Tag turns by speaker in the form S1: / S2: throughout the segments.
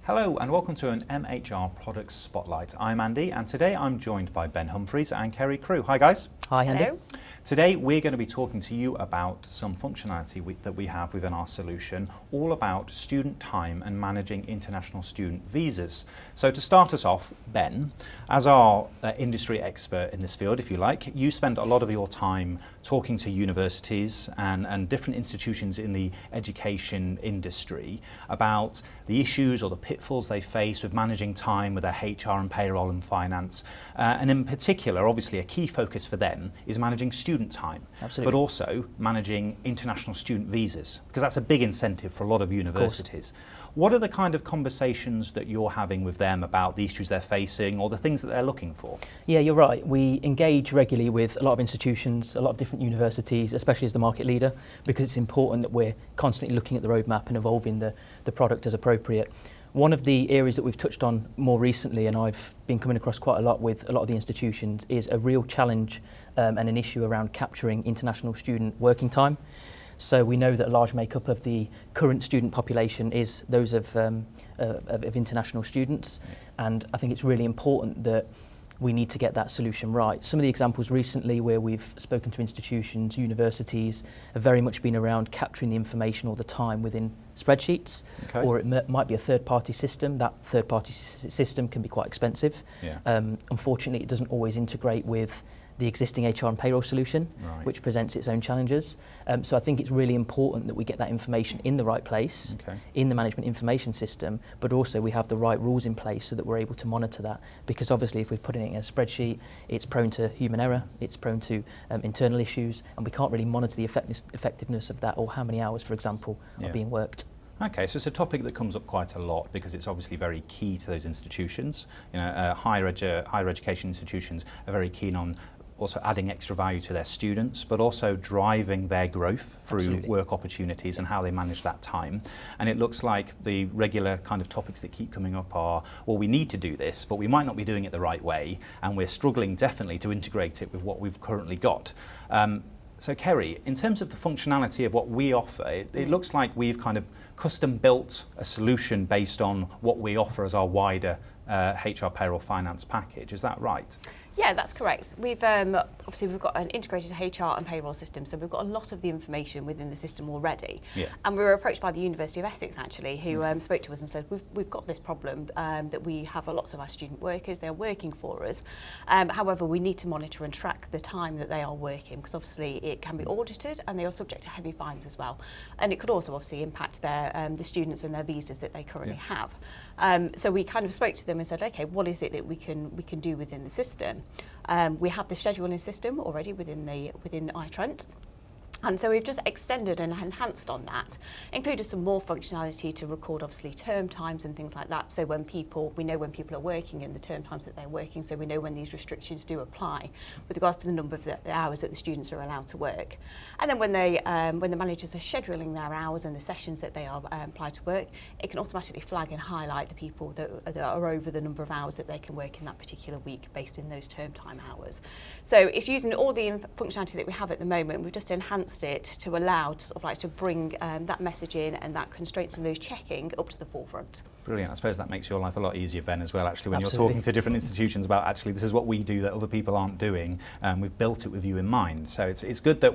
S1: Hello and welcome to an MHR Products Spotlight. I'm Andy and today I'm joined by Ben Humphreys and Kerry Crewe. Hi guys.
S2: Hi Andy.
S3: Hello.
S1: Today we're going to be talking to you about some functionality that we have within our solution, all about student time and managing international student visas. So to start us off, Ben, as our industry expert in this field, if you like, you spend a lot of your time talking to universities and different institutions in the education industry about the issues or the pitfalls they face with managing time with their HR and payroll and finance. And in particular, obviously a key focus for them is managing student time,
S2: Absolutely.
S1: but also managing international student visas, because that's a big incentive for a lot of universities. What are the kind of conversations that you're having with them about the issues they're facing or the things that they're looking for?
S2: Yeah, you're right. We engage regularly with a lot of institutions, a lot of different universities, especially as the market leader, because it's important that we're constantly looking at the roadmap and evolving the product as appropriate. One of the areas that we've touched on more recently, and I've been coming across quite a lot with a lot of the institutions, is a real challenge and an issue around capturing international student working time. So we know that a large makeup of the current student population is those of international students, and I think it's really important that we need to get that solution right. Some of the examples recently where we've spoken to institutions, universities, have very much been around capturing the information all the time within spreadsheets, or it might be a third-party system. That third-party system can be quite expensive.
S1: Yeah.
S2: Unfortunately, it doesn't always integrate with the existing HR and payroll solution,
S1: Right.
S2: which presents its own challenges. So I think it's really important that we get that information in the right place, in the management information system, but also we have the right rules in place so that we're able to monitor that. Because obviously if we're putting it in a spreadsheet, it's prone to human error, it's prone to internal issues, and we can't really monitor the effectiveness of that, or how many hours, for example, are being worked.
S1: Okay, so it's a topic that comes up quite a lot because it's obviously very key to those institutions. You know, higher education institutions are very keen on also adding extra value to their students, but also driving their growth through
S2: Absolutely.
S1: work opportunities and how they manage that time. And it looks like the regular kind of topics that keep coming up are, well, we need to do this, but we might not be doing it the right way, and we're struggling definitely to integrate it with what we've currently got. So Kerry, in terms of the functionality of what we offer, it looks like we've kind of custom built a solution based on what we offer as our wider HR payroll finance package. Is that right?
S3: Yeah, that's correct. We've obviously we've got an integrated HR and payroll system, so we've got a lot of the information within the system already. Yeah. And we were approached by the University of Essex actually, who spoke to us and said, we've got this problem that we have lots of our student workers, they're working for us. However, we need to monitor and track the time that they are working, because obviously it can be audited and they are subject to heavy fines as well. And it could also obviously impact their the students and their visas that they currently have. So we kind of spoke to them and said, okay, what is it that we can do within the system? We have the scheduling system already within iTrent. And so we've just extended and enhanced on that, included some more functionality to record obviously term times and things like that. So we know when people are working and the term times that they're working, so we know when these restrictions do apply with regards to the number of the hours that the students are allowed to work. And then when the managers are scheduling their hours and the sessions that they are applied to work, it can automatically flag and highlight the people that are over the number of hours that they can work in that particular week based in those term time hours. So it's using all the functionality that we have at the moment. We've just enhanced it to allow to sort of like to bring that message in and that constraints and those checking up to the forefront.
S1: Brilliant. I suppose that makes your life a lot easier, Ben, as well, actually, when
S2: Absolutely.
S1: you're talking to different institutions about actually this is what we do that other people aren't doing. We've built it with you in mind. So it's good that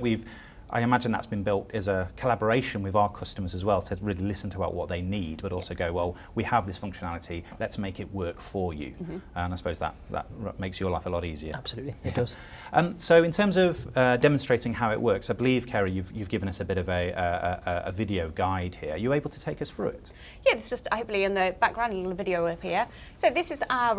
S1: I imagine that's been built as a collaboration with our customers as well, to really listen to what they need, but also go, well, we have this functionality, let's make it work for you. And I suppose that makes your life a lot easier.
S2: Absolutely, it does.
S1: So in terms of demonstrating how it works, I believe, Kerry, you've given us a bit of a video guide here. Are you able to take us through it?
S3: Yeah, it's just hopefully in the background, a little video up here. So this is our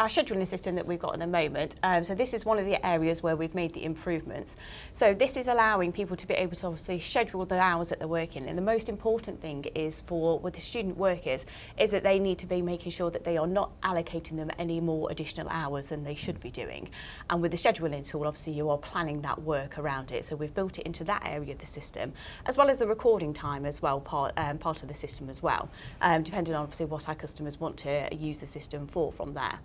S3: scheduling system that we've got at the moment. So this is one of the areas where we've made the improvements. So this is allowing people to be able to obviously schedule the hours that they're working. And the most important thing is with the student workers is that they need to be making sure that they are not allocating them any more additional hours than they should be doing. And with the scheduling tool, obviously you are planning that work around it. So we've built it into that area of the system, as well as the recording time as well, part of the system as well, depending on obviously what our customers want to use the system for from there.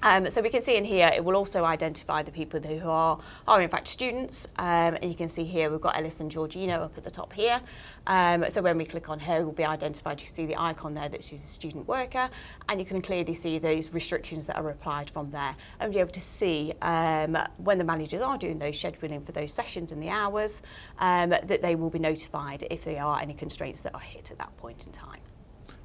S3: So we can see in here, it will also identify the people who are in fact students. And you can see here, we've got Ellis and Georgina up at the top here. So when we click on her, we'll be identified. You can see the icon there that she's a student worker, and you can clearly see those restrictions that are applied from there, and be able to see when the managers are doing those scheduling for those sessions and the hours, that they will be notified if there are any constraints that are hit at that point in time.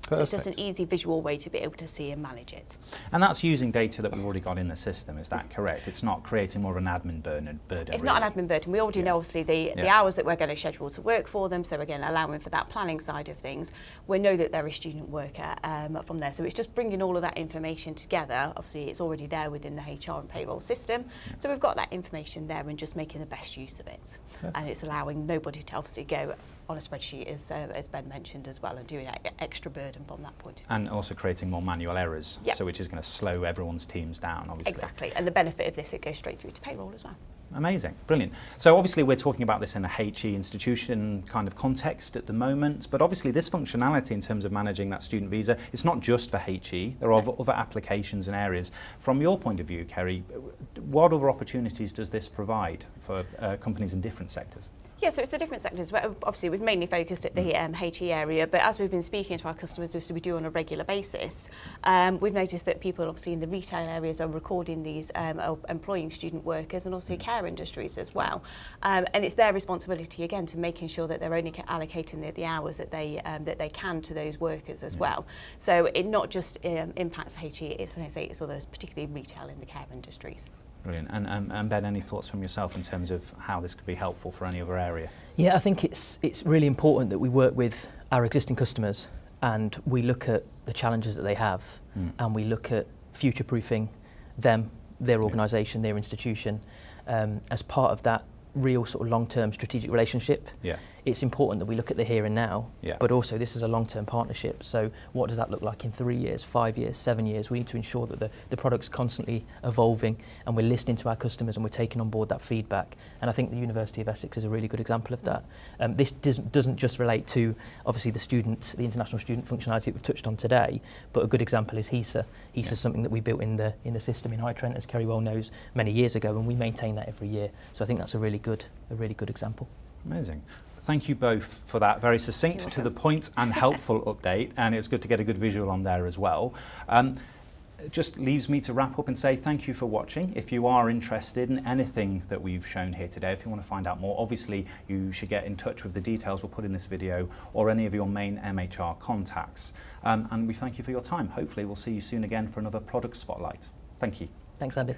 S1: Perfect.
S3: So it's just an easy visual way to be able to see and manage it.
S1: And that's using data that we've already got in the system, is that correct? It's not creating more of an admin burden.
S3: It's not an admin burden. We already know obviously the hours that we're going to schedule to work for them, so again allowing for that planning side of things. We know that they're a student worker from there, so it's just bringing all of that information together. Obviously it's already there within the HR and payroll system, so we've got that information there and just making the best use of it. Perfect. And it's allowing nobody to obviously go on a spreadsheet, as Ben mentioned as well, and doing extra burden from that point.
S1: And also creating more manual errors,
S3: yep.
S1: so which is going to slow everyone's teams down, obviously.
S3: Exactly, and the benefit of this, it goes straight through to payroll as well.
S1: Amazing, brilliant. So obviously we're talking about this in a HE institution kind of context at the moment, but obviously this functionality in terms of managing that student visa, it's not just for HE, there are other applications and areas. From your point of view, Kerry, what other opportunities does this provide for companies in different sectors?
S3: Yeah, so it's the different sectors. Obviously, it was mainly focused at the HE area, but as we've been speaking to our customers, as we do on a regular basis, we've noticed that people obviously in the retail areas are recording these, employing student workers, and also care industries as well. And it's their responsibility again to making sure that they're only allocating the hours that they can to those workers as well. So it not just impacts HE, it's others, particularly retail in the care industries.
S1: Brilliant. And Ben, any thoughts from yourself in terms of how this could be helpful for any other area?
S2: Yeah, I think it's really important that we work with our existing customers and we look at the challenges that they have and we look at future-proofing them, their organisation, their institution, as part of that real sort of long-term strategic relationship.
S1: Yeah.
S2: It's important that we look at the here and now, but also this is a long-term partnership. So what does that look like in 3 years, 5 years, 7 years? We need to ensure that the product's constantly evolving and we're listening to our customers and we're taking on board that feedback. And I think the University of Essex is a really good example of that. This doesn't just relate to obviously the international student functionality that we've touched on today, but a good example is HESA. HESA is something that we built in the system in iTrent, as Kerry well knows, many years ago, and we maintain that every year. So I think that's a really good example.
S1: Amazing. Thank you both for that very succinct, to the point and helpful update, and it's good to get a good visual on there as well. It just leaves me to wrap up and say thank you for watching. If you are interested in anything that we've shown here today, if you want to find out more, obviously you should get in touch with the details we'll put in this video or any of your main MHR contacts. And we thank you for your time. Hopefully we'll see you soon again for another product spotlight. Thank you.
S2: Thanks, Andy.